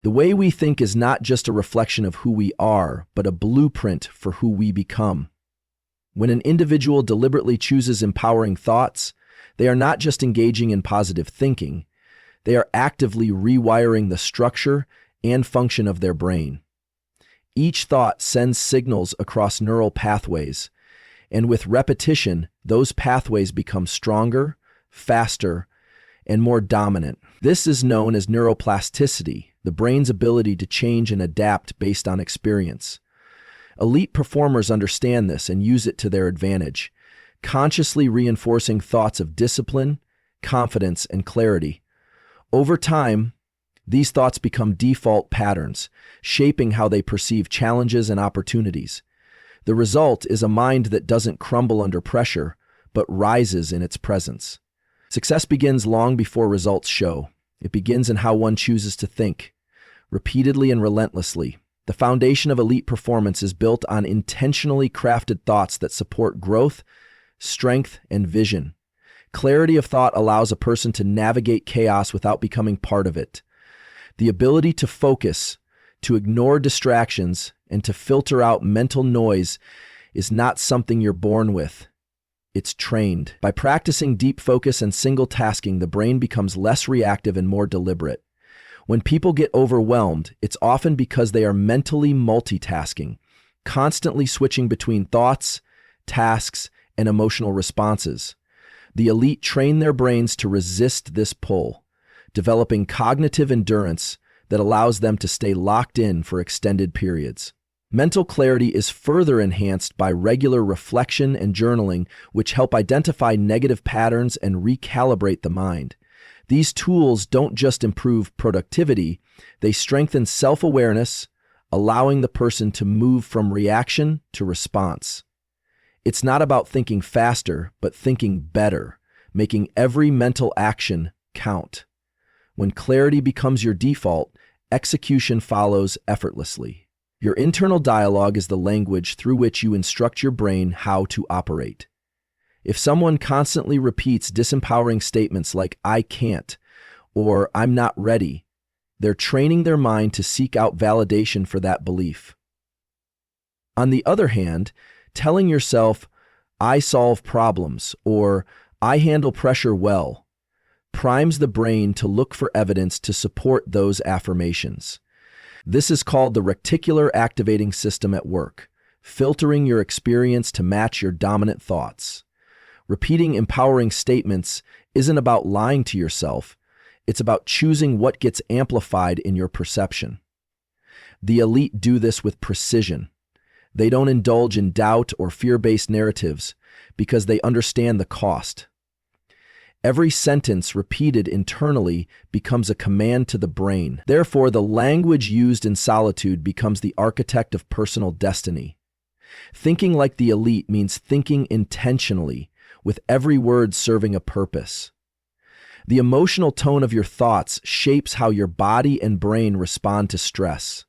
The way we think is not just a reflection of who we are, but a blueprint for who we become. When an individual deliberately chooses empowering thoughts, they are not just engaging in positive thinking, they are actively rewiring the structure and function of their brain. Each thought sends signals across neural pathways, and with repetition, those pathways become stronger, faster, and more dominant. This is known as neuroplasticity, the brain's ability to change and adapt based on experience. Elite performers understand this and use it to their advantage, consciously reinforcing thoughts of discipline, confidence, and clarity. Over time, these thoughts become default patterns, shaping how they perceive challenges and opportunities. The result is a mind that doesn't crumble under pressure, but rises in its presence. Success begins long before results show. It begins in how one chooses to think, repeatedly and relentlessly. The foundation of elite performance is built on intentionally crafted thoughts that support growth, strength, and vision. Clarity of thought allows a person to navigate chaos without becoming part of it. The ability to focus, to ignore distractions, and to filter out mental noise is not something you're born with. It's trained. By practicing deep focus and single tasking, the brain becomes less reactive and more deliberate. When people get overwhelmed, it's often because they are mentally multitasking, constantly switching between thoughts, tasks, and emotional responses. The elite train their brains to resist this pull, developing cognitive endurance that allows them to stay locked in for extended periods. Mental clarity is further enhanced by regular reflection and journaling, which help identify negative patterns and recalibrate the mind. These tools don't just improve productivity, they strengthen self-awareness, allowing the person to move from reaction to response. It's not about thinking faster, but thinking better, making every mental action count. When clarity becomes your default, execution follows effortlessly. Your internal dialogue is the language through which you instruct your brain how to operate. If someone constantly repeats disempowering statements like "I can't" or "I'm not ready," they're training their mind to seek out validation for that belief. On the other hand, telling yourself, "I solve problems" or "I handle pressure well," primes the brain to look for evidence to support those affirmations. This is called the reticular activating system at work, filtering your experience to match your dominant thoughts. Repeating empowering statements isn't about lying to yourself, it's about choosing what gets amplified in your perception. The elite do this with precision. They don't indulge in doubt or fear-based narratives because they understand the cost. Every sentence repeated internally becomes a command to the brain. Therefore, the language used in solitude becomes the architect of personal destiny. Thinking like the elite means thinking intentionally, with every word serving a purpose. The emotional tone of your thoughts shapes how your body and brain respond to stress.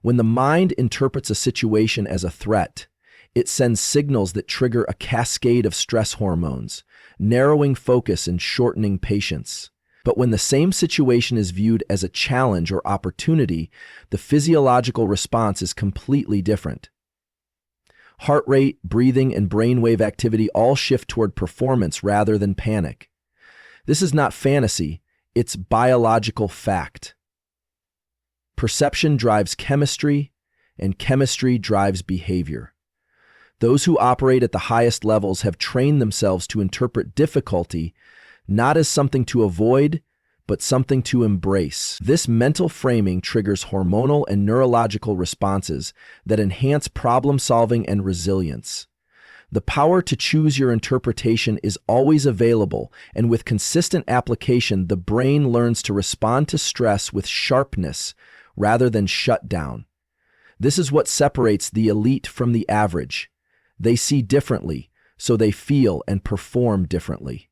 When the mind interprets a situation as a threat, it sends signals that trigger a cascade of stress hormones, narrowing focus and shortening patience. But when the same situation is viewed as a challenge or opportunity, the physiological response is completely different. Heart rate, breathing, and brainwave activity all shift toward performance rather than panic. This is not fantasy, it's biological fact. Perception drives chemistry, and chemistry drives behavior. Those who operate at the highest levels have trained themselves to interpret difficulty not as something to avoid, but something to embrace. This mental framing triggers hormonal and neurological responses that enhance problem-solving and resilience. The power to choose your interpretation is always available, and with consistent application, the brain learns to respond to stress with sharpness rather than shut down. This is what separates the elite from the average. They see differently, so they feel and perform differently.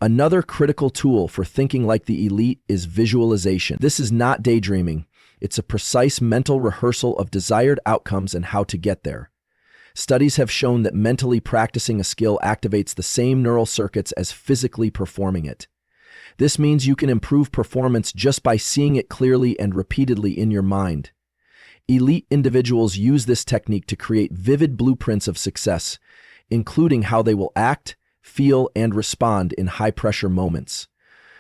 Another critical tool for thinking like the elite is visualization. This is not daydreaming. It's a precise mental rehearsal of desired outcomes and how to get there. Studies have shown that mentally practicing a skill activates the same neural circuits as physically performing it. This means you can improve performance just by seeing it clearly and repeatedly in your mind. Elite individuals use this technique to create vivid blueprints of success, including how they will act, feel, and respond in high-pressure moments.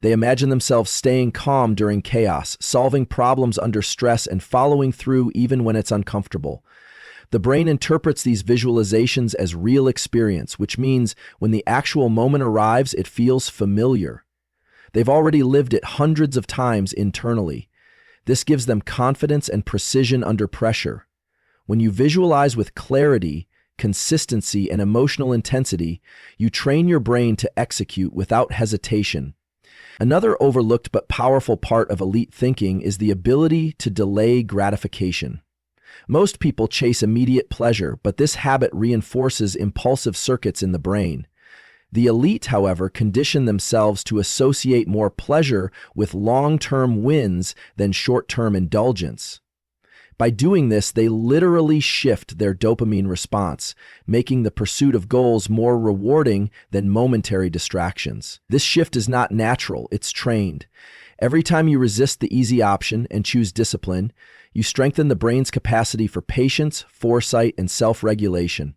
They imagine themselves staying calm during chaos, solving problems under stress, and following through even when it's uncomfortable. The brain interprets these visualizations as real experience, which means when the actual moment arrives, it feels familiar. They've already lived it hundreds of times internally. This gives them confidence and precision under pressure. When you visualize with clarity, consistency, and emotional intensity, you train your brain to execute without hesitation. Another overlooked but powerful part of elite thinking is the ability to delay gratification. Most people chase immediate pleasure, but this habit reinforces impulsive circuits in the brain. The elite, however, condition themselves to associate more pleasure with long-term wins than short-term indulgence. By doing this, they literally shift their dopamine response, making the pursuit of goals more rewarding than momentary distractions. This shift is not natural, it's trained. Every time you resist the easy option and choose discipline, you strengthen the brain's capacity for patience, foresight, and self-regulation.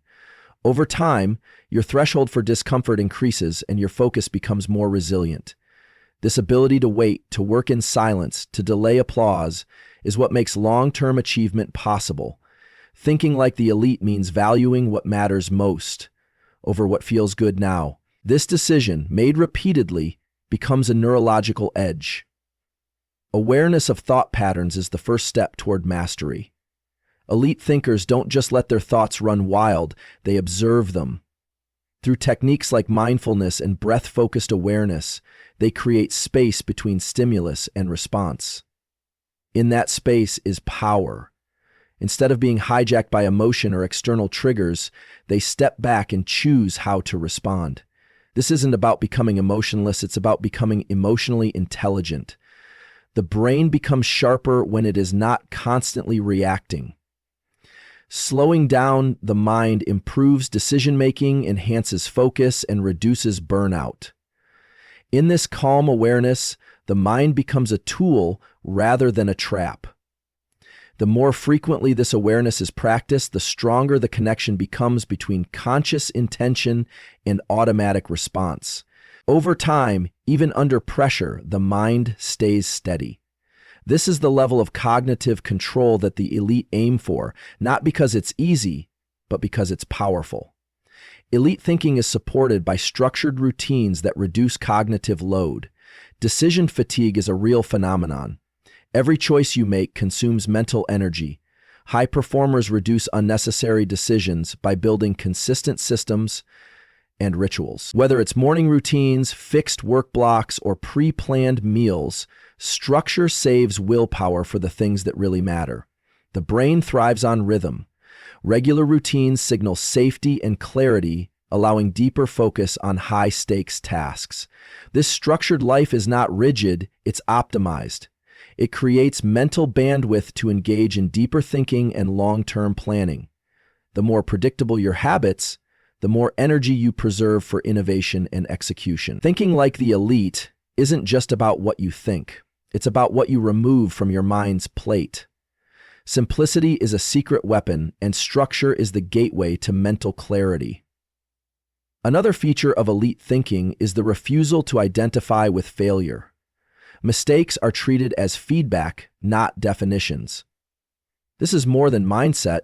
Over time, your threshold for discomfort increases and your focus becomes more resilient. This ability to wait, to work in silence, to delay applause, is what makes long-term achievement possible. Thinking like the elite means valuing what matters most over what feels good now. This decision, made repeatedly, becomes a neurological edge. Awareness of thought patterns is the first step toward mastery. Elite thinkers don't just let their thoughts run wild, they observe them. Through techniques like mindfulness and breath-focused awareness, they create space between stimulus and response. In that space is power. Instead of being hijacked by emotion or external triggers, they step back and choose how to respond. This isn't about becoming emotionless, it's about becoming emotionally intelligent. The brain becomes sharper when it is not constantly reacting. Slowing down the mind improves decision-making, enhances focus, and reduces burnout. In this calm awareness, the mind becomes a tool rather than a trap. The more frequently this awareness is practiced, the stronger the connection becomes between conscious intention and automatic response. Over time, even under pressure, the mind stays steady. This is the level of cognitive control that the elite aim for, not because it's easy, but because it's powerful. Elite thinking is supported by structured routines that reduce cognitive load. Decision fatigue is a real phenomenon. Every choice you make consumes mental energy. High performers reduce unnecessary decisions by building consistent systems and rituals. Whether it's morning routines, fixed work blocks, or pre-planned meals, structure saves willpower for the things that really matter. The brain thrives on rhythm. Regular routines signal safety and clarity, allowing deeper focus on high-stakes tasks. This structured life is not rigid, it's optimized. It creates mental bandwidth to engage in deeper thinking and long-term planning. The more predictable your habits, the more energy you preserve for innovation and execution. Thinking like the elite isn't just about what you think. It's about what you remove from your mind's plate. Simplicity is a secret weapon, and structure is the gateway to mental clarity. Another feature of elite thinking is the refusal to identify with failure. Mistakes are treated as feedback, not definitions. This is more than mindset.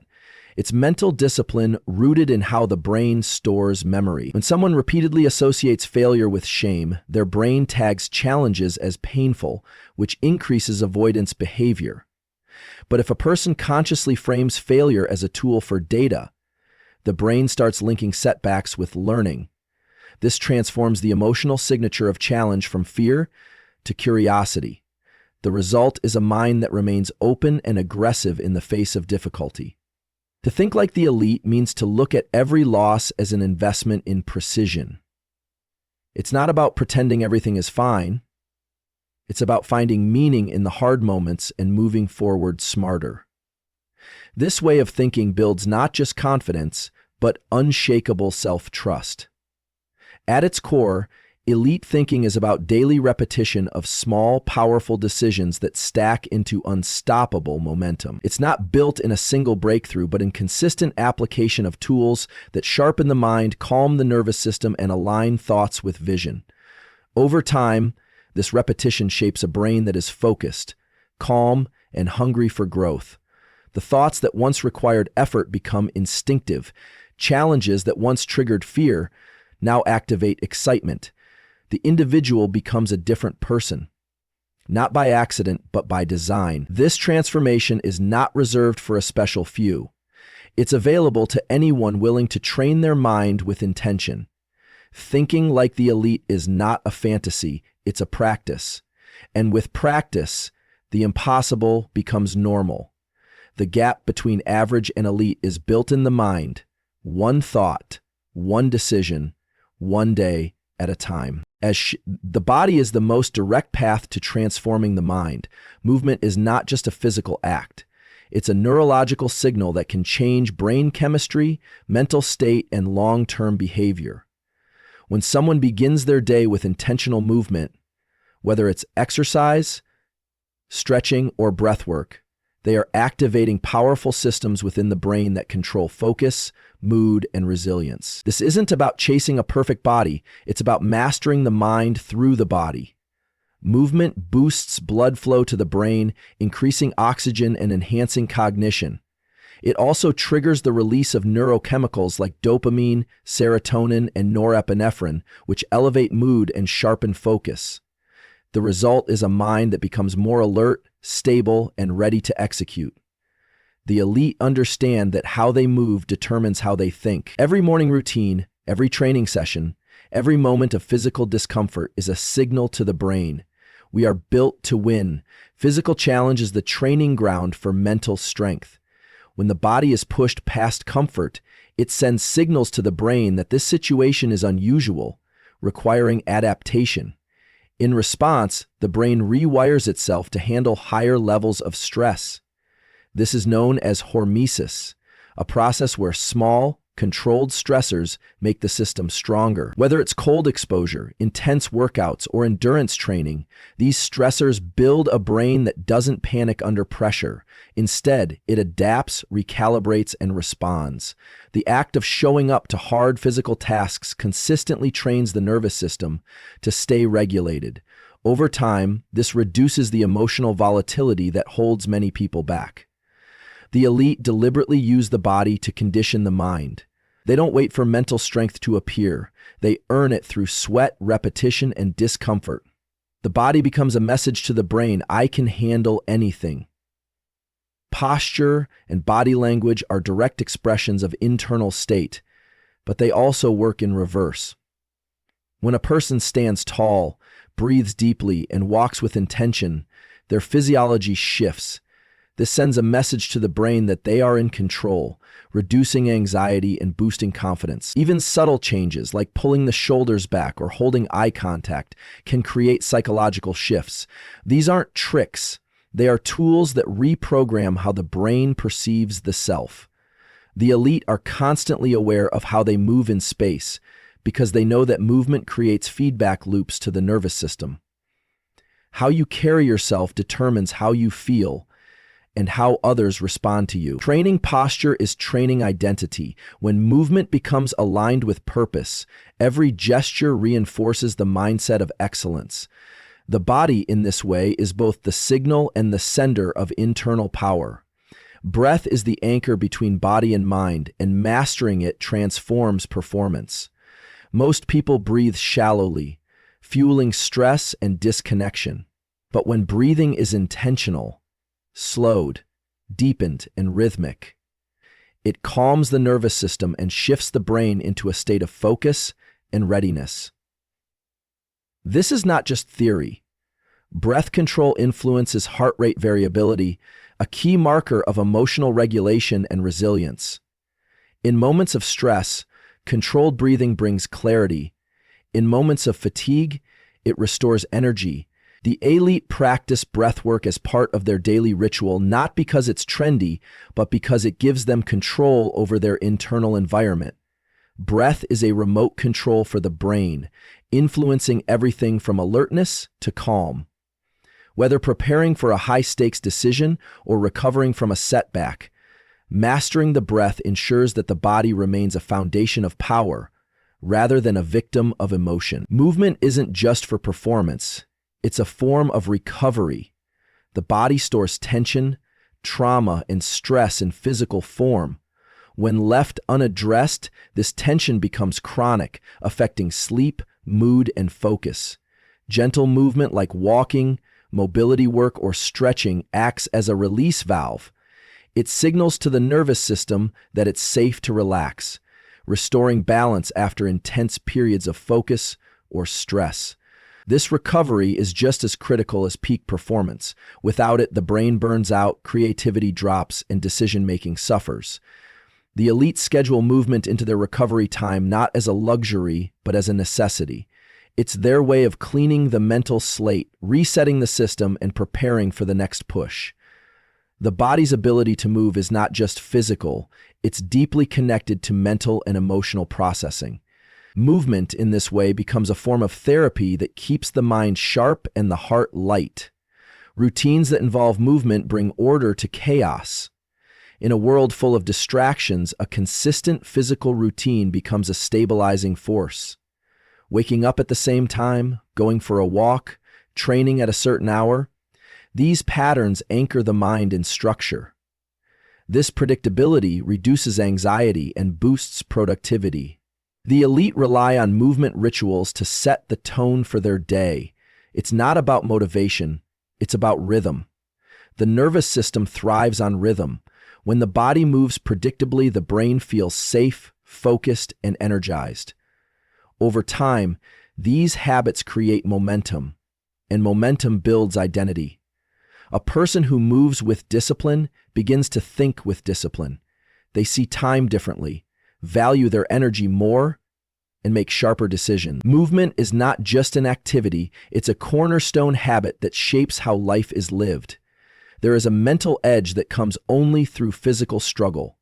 It's mental discipline rooted in how the brain stores memory. When someone repeatedly associates failure with shame, their brain tags challenges as painful, which increases avoidance behavior. But if a person consciously frames failure as a tool for data, the brain starts linking setbacks with learning. This transforms the emotional signature of challenge from fear to curiosity. The result is a mind that remains open and aggressive in the face of difficulty. To think like the elite means to look at every loss as an investment in precision. It's not about pretending everything is fine. It's about finding meaning in the hard moments and moving forward smarter. This way of thinking builds not just confidence, but unshakable self-trust. At its core, Elite thinking is about daily repetition of small, powerful decisions that stack into unstoppable momentum. It's not built in a single breakthrough, but in consistent application of tools that sharpen the mind, calm the nervous system, and align thoughts with vision. Over time, this repetition shapes a brain that is focused, calm, and hungry for growth. The thoughts that once required effort become instinctive. Challenges that once triggered fear now activate excitement. The individual becomes a different person, not by accident, but by design. This transformation is not reserved for a special few. It's available to anyone willing to train their mind with intention. Thinking like the elite is not a fantasy, it's a practice. And with practice, the impossible becomes normal. The gap between average and elite is built in the mind, one thought, one decision, one day at a time. The body is the most direct path to transforming the mind. Movement is not just a physical act. It's a neurological signal that can change brain chemistry, mental state, and long-term behavior. When someone begins their day with intentional movement, whether it's exercise, stretching, or breath work, they are activating powerful systems within the brain that control focus, mood, and resilience. This isn't about chasing a perfect body, it's about mastering the mind through the body. Movement boosts blood flow to the brain, increasing oxygen and enhancing cognition. It also triggers the release of neurochemicals like dopamine, serotonin, and norepinephrine, which elevate mood and sharpen focus. The result is a mind that becomes more alert, stable, and ready to execute. The elite understand that how they move determines how they think. Every morning routine, every training session, every moment of physical discomfort is a signal to the brain. We are built to win. Physical challenge is the training ground for mental strength. When the body is pushed past comfort, it sends signals to the brain that this situation is unusual, requiring adaptation. In response, the brain rewires itself to handle higher levels of stress. This is known as hormesis, a process where small, controlled stressors make the system stronger. Whether it's cold exposure, intense workouts, or endurance training, these stressors build a brain that doesn't panic under pressure. Instead, it adapts, recalibrates, and responds. The act of showing up to hard physical tasks consistently trains the nervous system to stay regulated. Over time, this reduces the emotional volatility that holds many people back. The elite deliberately use the body to condition the mind. They don't wait for mental strength to appear. They earn it through sweat, repetition, and discomfort. The body becomes a message to the brain, I can handle anything. Posture and body language are direct expressions of internal state, but they also work in reverse. When a person stands tall, breathes deeply, and walks with intention, their physiology shifts. This sends a message to the brain that they are in control, reducing anxiety and boosting confidence. Even subtle changes, like pulling the shoulders back or holding eye contact, can create psychological shifts. These aren't tricks. They are tools that reprogram how the brain perceives the self. The elite are constantly aware of how they move in space, because they know that movement creates feedback loops to the nervous system. How you carry yourself determines how you feel, and how others respond to you. Training posture is training identity. When movement becomes aligned with purpose, every gesture reinforces the mindset of excellence. The body, in this way, is both the signal and the sender of internal power. Breath is the anchor between body and mind, and mastering it transforms performance. Most people breathe shallowly, fueling stress and disconnection. But when breathing is intentional, slowed, deepened, and rhythmic, it calms the nervous system and shifts the brain into a state of focus and readiness. This is not just theory. Breath control influences heart rate variability, a key marker of emotional regulation and resilience. In moments of stress, controlled breathing brings clarity. In moments of fatigue, it restores energy. The elite practice breathwork as part of their daily ritual, not because it's trendy, but because it gives them control over their internal environment. Breath is a remote control for the brain, influencing everything from alertness to calm. Whether preparing for a high-stakes decision or recovering from a setback, mastering the breath ensures that the body remains a foundation of power rather than a victim of emotion. Movement isn't just for performance, it's a form of recovery. The body stores tension, trauma, and stress in physical form. When left unaddressed, this tension becomes chronic, affecting sleep, mood, and focus. Gentle movement like walking, mobility work, or stretching acts as a release valve. It signals to the nervous system that it's safe to relax, restoring balance after intense periods of focus or stress. This recovery is just as critical as peak performance. Without it, the brain burns out, creativity drops, and decision-making suffers. The elite schedule movement into their recovery time not as a luxury, but as a necessity. It's their way of cleaning the mental slate, resetting the system, and preparing for the next push. The body's ability to move is not just physical, it's deeply connected to mental and emotional processing. Movement in this way becomes a form of therapy that keeps the mind sharp and the heart light. Routines that involve movement bring order to chaos. In a world full of distractions, a consistent physical routine becomes a stabilizing force. Waking up at the same time, going for a walk, training at a certain hour, these patterns anchor the mind in structure. This predictability reduces anxiety and boosts productivity. The elite rely on movement rituals to set the tone for their day. It's not about motivation, it's about rhythm. The nervous system thrives on rhythm. When the body moves predictably, the brain feels safe, focused, and energized. Over time, these habits create momentum, and momentum builds identity. A person who moves with discipline begins to think with discipline. They see time differently, value their energy more, and make sharper decisions. Movement is not just an activity, it's a cornerstone habit that shapes how life is lived. There is a mental edge that comes only through physical struggle.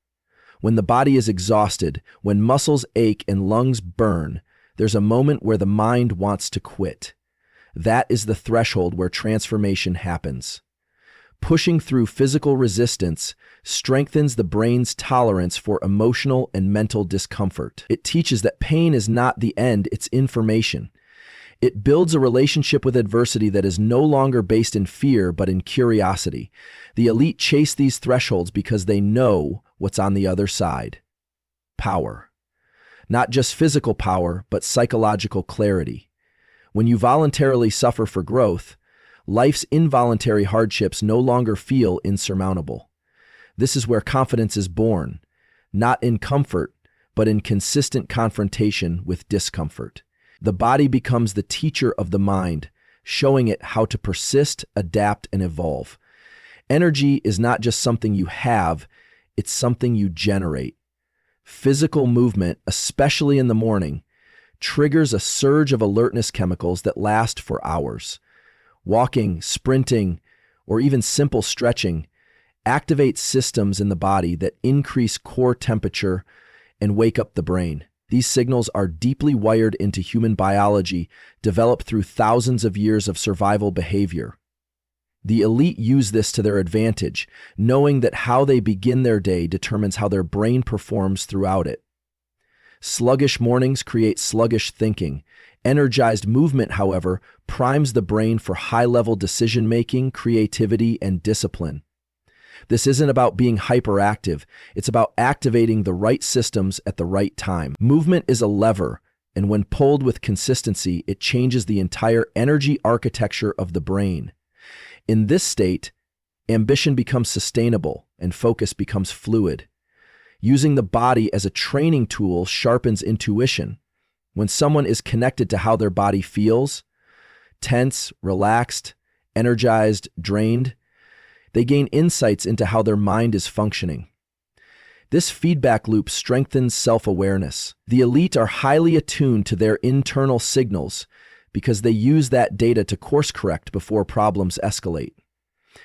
When the body is exhausted, when muscles ache and lungs burn, there's a moment where the mind wants to quit. That is the threshold where transformation happens. Pushing through physical resistance strengthens the brain's tolerance for emotional and mental discomfort. It teaches that pain is not the end, it's information. It builds a relationship with adversity that is no longer based in fear but in curiosity. The elite chase these thresholds because they know what's on the other side. Power. Not just physical power, but psychological clarity. When you voluntarily suffer for growth, life's involuntary hardships no longer feel insurmountable. This is where confidence is born, not in comfort, but in consistent confrontation with discomfort. The body becomes the teacher of the mind, showing it how to persist, adapt, and evolve. Energy is not just something you have, it's something you generate. Physical movement, especially in the morning, triggers a surge of alertness chemicals that last for hours. Walking, sprinting, or even simple stretching activates systems in the body that increase core temperature and wake up the brain. These signals are deeply wired into human biology, developed through thousands of years of survival behavior. The elite use this to their advantage, knowing that how they begin their day determines how their brain performs throughout it. Sluggish mornings create sluggish thinking. Energized movement, however, primes the brain for high-level decision-making, creativity, and discipline. This isn't about being hyperactive, it's about activating the right systems at the right time. Movement is a lever, and when pulled with consistency, it changes the entire energy architecture of the brain. In this state, ambition becomes sustainable and focus becomes fluid. Using the body as a training tool sharpens intuition. When someone is connected to how their body feels, tense, relaxed, energized, drained, they gain insights into how their mind is functioning. This feedback loop strengthens self-awareness. The elite are highly attuned to their internal signals because they use that data to course correct before problems escalate.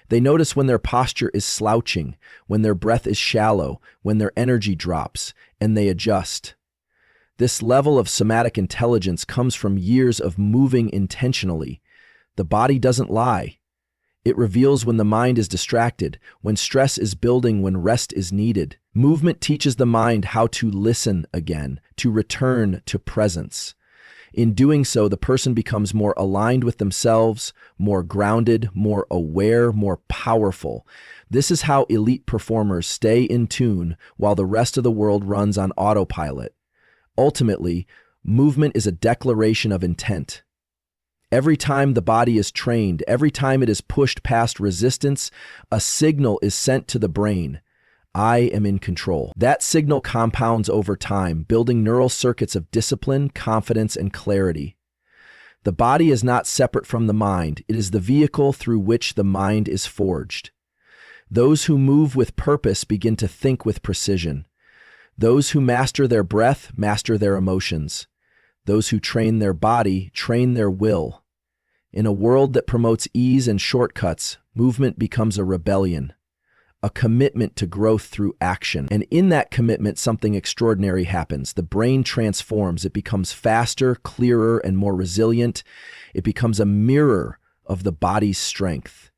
They notice when their posture is slouching, when their breath is shallow, when their energy drops, and they adjust. This level of somatic intelligence comes from years of moving intentionally. The body doesn't lie. It reveals when the mind is distracted, when stress is building, when rest is needed. Movement teaches the mind how to listen again, to return to presence. In doing so, the person becomes more aligned with themselves, more grounded, more aware, more powerful. This is how elite performers stay in tune while the rest of the world runs on autopilot. Ultimately, movement is a declaration of intent. Every time the body is trained, every time it is pushed past resistance, a signal is sent to the brain. I am in control. That signal compounds over time, building neural circuits of discipline, confidence, and clarity. The body is not separate from the mind. It is the vehicle through which the mind is forged. Those who move with purpose begin to think with precision. Those who master their breath master their emotions. Those who train their body train their will. In a world that promotes ease and shortcuts, movement becomes a rebellion, a commitment to growth through action. And in that commitment, something extraordinary happens. The brain transforms. It becomes faster, clearer, and more resilient. It becomes a mirror of the body's strength.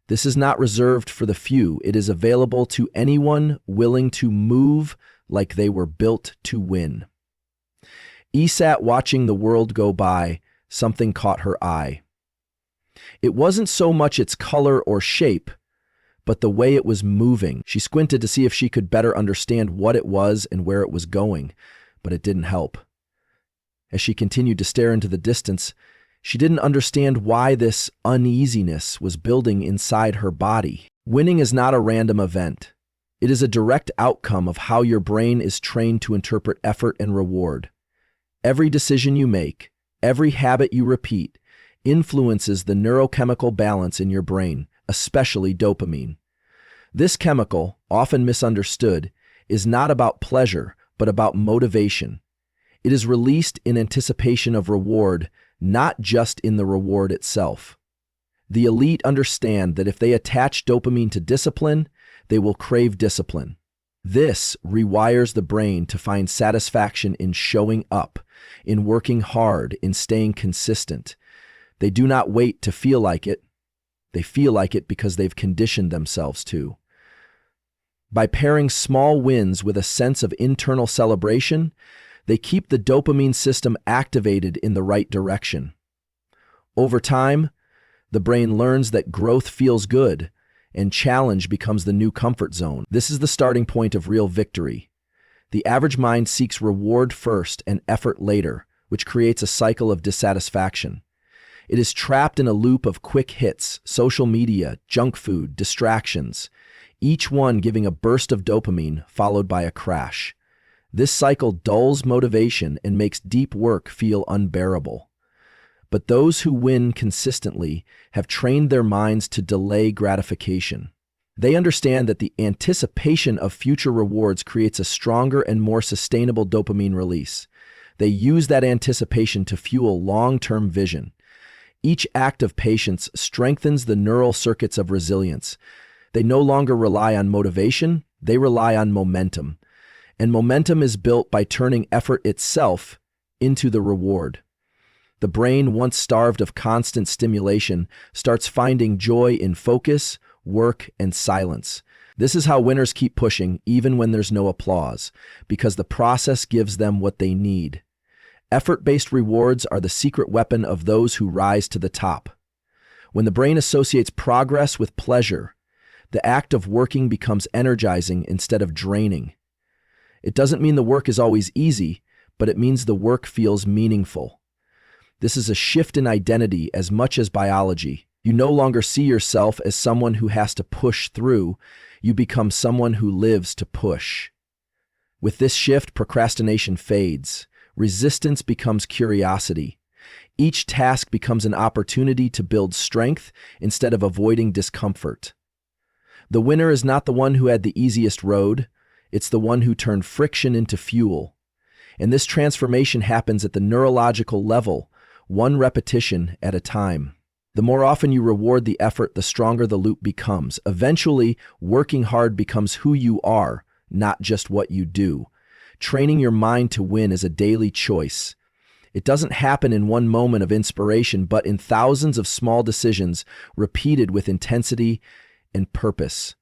This is not reserved for the few. It is available to anyone willing to move like they were built to win. Sat watching the world go by. Something caught her eye. It wasn't so much its color or shape, but the way it was moving. She squinted to see if she could better understand what it was and where it was going, but it didn't help. As she continued to stare into the distance, she didn't understand why this uneasiness was building inside her body. Winning is not a random event. It is a direct outcome of how your brain is trained to interpret effort and reward. Every decision you make, every habit you repeat, influences the neurochemical balance in your brain, especially dopamine. This chemical, often misunderstood, is not about pleasure, but about motivation. It is released in anticipation of reward, not just in the reward itself. The elite understand that if they attach dopamine to discipline, they will crave discipline. This rewires the brain to find satisfaction in showing up, in working hard, in staying consistent. They do not wait to feel like it. They feel like it because they've conditioned themselves to. By pairing small wins with a sense of internal celebration, they keep the dopamine system activated in the right direction. Over time, the brain learns that growth feels good, and challenge becomes the new comfort zone. This is the starting point of real victory. The average mind seeks reward first and effort later, which creates a cycle of dissatisfaction. It is trapped in a loop of quick hits, social media, junk food, distractions, each one giving a burst of dopamine followed by a crash. This cycle dulls motivation and makes deep work feel unbearable. But those who win consistently have trained their minds to delay gratification. They understand that the anticipation of future rewards creates a stronger and more sustainable dopamine release. They use that anticipation to fuel long-term vision. Each act of patience strengthens the neural circuits of resilience. They no longer rely on motivation, they rely on momentum. And momentum is built by turning effort itself into the reward. The brain, once starved of constant stimulation, starts finding joy in focus, work, and silence. This is how winners keep pushing even when there's no applause, because the process gives them what they need. Effort-based rewards are the secret weapon of those who rise to the top. When the brain associates progress with pleasure, the act of working becomes energizing instead of draining. It doesn't mean the work is always easy, but it means the work feels meaningful. This is a shift in identity as much as biology. You no longer see yourself as someone who has to push through. You become someone who lives to push. With this shift, procrastination fades. Resistance becomes curiosity. Each task becomes an opportunity to build strength instead of avoiding discomfort. The winner is not the one who had the easiest road. It's the one who turned friction into fuel. And this transformation happens at the neurological level, one repetition at a time. The more often you reward the effort, the stronger the loop becomes. Eventually, working hard becomes who you are, not just what you do. Training your mind to win is a daily choice. It doesn't happen in one moment of inspiration, but in thousands of small decisions repeated with intensity and purpose.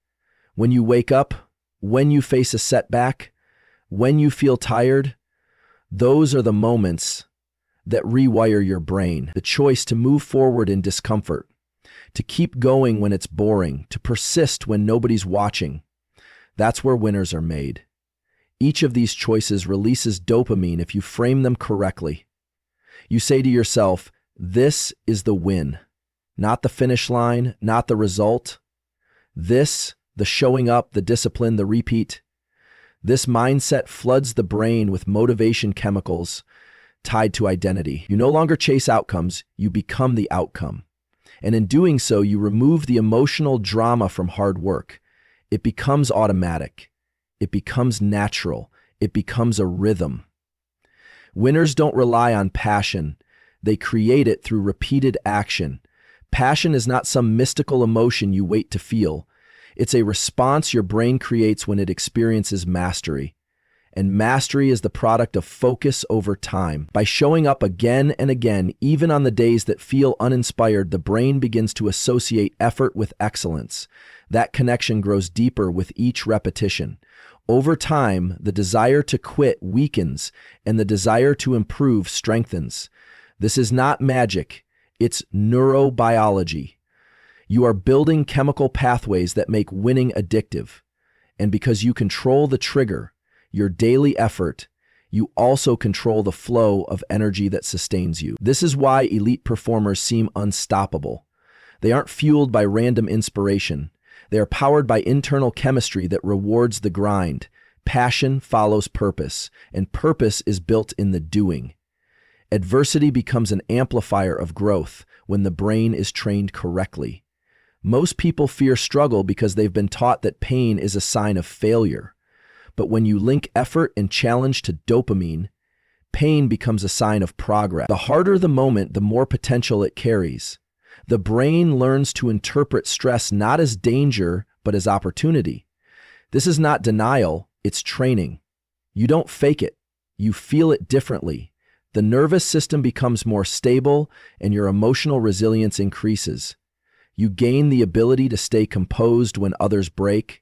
When you wake up, when you face a setback, when you feel tired, those are the moments that rewire your brain. The choice to move forward in discomfort, to keep going when it's boring, to persist when nobody's watching. That's where winners are made. Each of these choices releases dopamine if you frame them correctly. You say to yourself, this is the win, not the finish line, not the result. This, the showing up, the discipline, the repeat. This mindset floods the brain with motivation chemicals tied to identity. You no longer chase outcomes, you become the outcome. And in doing so, you remove the emotional drama from hard work. It becomes automatic. It becomes natural. It becomes a rhythm. Winners don't rely on passion. They create it through repeated action. Passion is not some mystical emotion you wait to feel. It's a response your brain creates when it experiences mastery. And mastery is the product of focus over time. By showing up again and again, even on the days that feel uninspired, the brain begins to associate effort with excellence. That connection grows deeper with each repetition. Over time, the desire to quit weakens and the desire to improve strengthens. This is not magic, it's neurobiology. You are building chemical pathways that make winning addictive. And because you control the trigger, your daily effort, you also control the flow of energy that sustains you. This is why elite performers seem unstoppable. They aren't fueled by random inspiration. They are powered by internal chemistry that rewards the grind. Passion follows purpose, and purpose is built in the doing. Adversity becomes an amplifier of growth when the brain is trained correctly. Most people fear struggle because they've been taught that pain is a sign of failure. But when you link effort and challenge to dopamine, pain becomes a sign of progress. The harder the moment, the more potential it carries. The brain learns to interpret stress not as danger, but as opportunity. This is not denial, it's training. You don't fake it, you feel it differently. The nervous system becomes more stable and your emotional resilience increases. You gain the ability to stay composed when others break.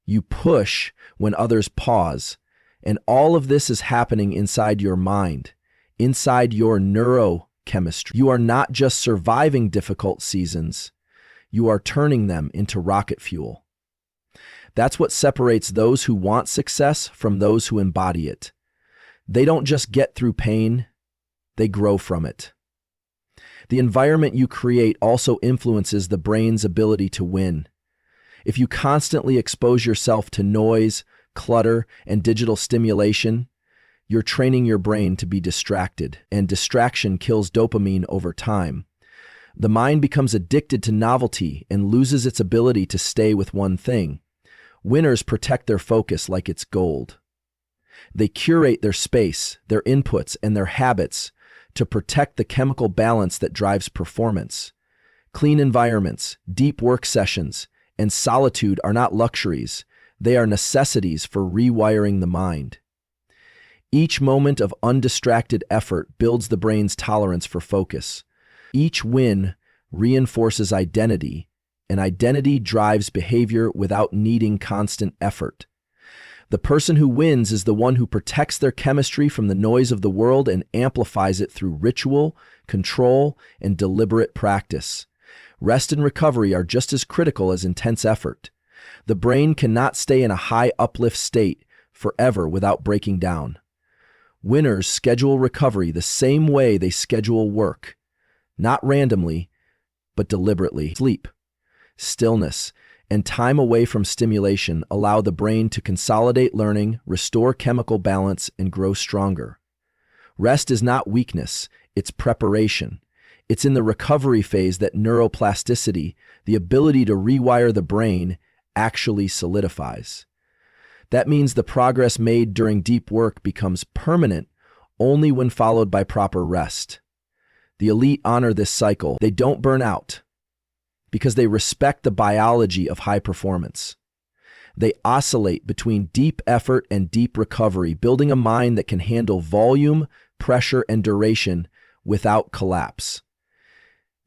You push when others pause. And all of this is happening inside your mind, inside your neurochemistry. You are not just surviving difficult seasons, you are turning them into rocket fuel. That's what separates those who want success from those who embody it. They don't just get through pain, they grow from it. The environment you create also influences the brain's ability to win. If you constantly expose yourself to noise, clutter, and digital stimulation, you're training your brain to be distracted, and distraction kills dopamine over time. The mind becomes addicted to novelty and loses its ability to stay with one thing. Winners protect their focus like it's gold. They curate their space, their inputs, and their habits to protect the chemical balance that drives performance. Clean environments, deep work sessions, and solitude are not luxuries. They are necessities for rewiring the mind. Each moment of undistracted effort builds the brain's tolerance for focus. Each win reinforces identity, and identity drives behavior without needing constant effort. The person who wins is the one who protects their chemistry from the noise of the world and amplifies it through ritual, control, and deliberate practice. Rest and recovery are just as critical as intense effort. The brain cannot stay in a high uplift state forever without breaking down. Winners schedule recovery the same way they schedule work, not randomly, but deliberately. Sleep, stillness, and time away from stimulation allow the brain to consolidate learning, restore chemical balance, and grow stronger. Rest is not weakness, it's preparation. It's in the recovery phase that neuroplasticity, the ability to rewire the brain, actually solidifies. That means the progress made during deep work becomes permanent only when followed by proper rest. The elite honor this cycle. They don't burn out because they respect the biology of high performance. They oscillate between deep effort and deep recovery, building a mind that can handle volume, pressure, and duration without collapse.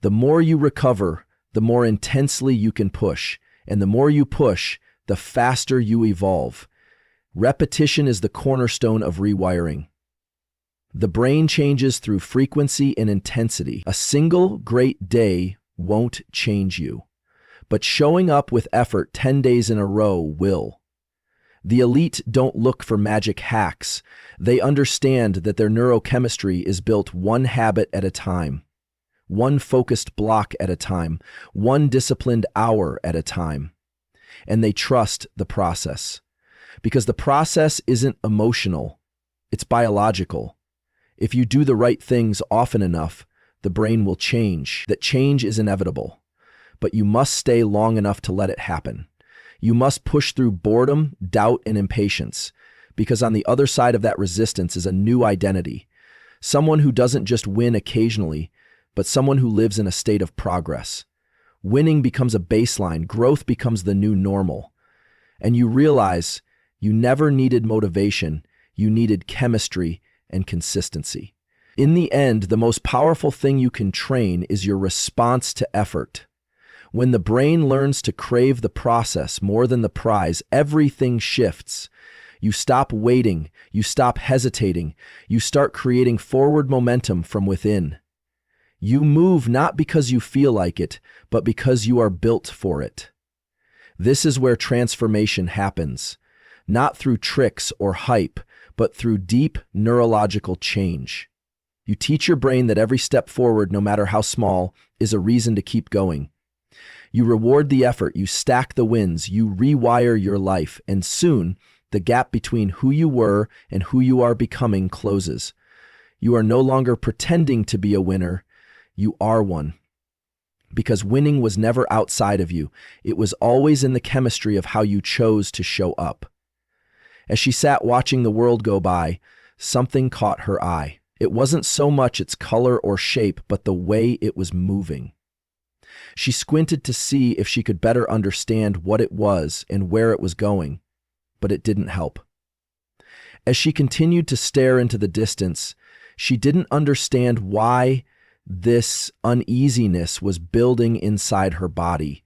The more you recover, the more intensely you can push, and the more you push, the faster you evolve. Repetition is the cornerstone of rewiring. The brain changes through frequency and intensity. A single great day won't change you, but showing up with effort 10 days in a row will. The elite don't look for magic hacks. They understand that their neurochemistry is built one habit at a time, one focused block at a time, one disciplined hour at a time. And they trust the process. Because the process isn't emotional, it's biological. If you do the right things often enough, the brain will change. That change is inevitable. But you must stay long enough to let it happen. You must push through boredom, doubt, and impatience, because on the other side of that resistance is a new identity. Someone who doesn't just win occasionally, but someone who lives in a state of progress. Winning becomes a baseline, growth becomes the new normal. And you realize you never needed motivation, you needed chemistry and consistency. In the end, the most powerful thing you can train is your response to effort. When the brain learns to crave the process more than the prize, everything shifts. You stop waiting, you stop hesitating, you start creating forward momentum from within. You move not because you feel like it, but because you are built for it. This is where transformation happens, not through tricks or hype, but through deep neurological change. You teach your brain that every step forward, no matter how small, is a reason to keep going. You reward the effort, you stack the wins, you rewire your life, and soon, the gap between who you were and who you are becoming closes. You are no longer pretending to be a winner, you are one. Because winning was never outside of you, it was always in the chemistry of how you chose to show up. As she sat watching the world go by, something caught her eye. It wasn't so much its color or shape, but the way it was moving. She squinted to see if she could better understand what it was and where it was going, but it didn't help. As she continued to stare into the distance, she didn't understand why this uneasiness was building inside her body.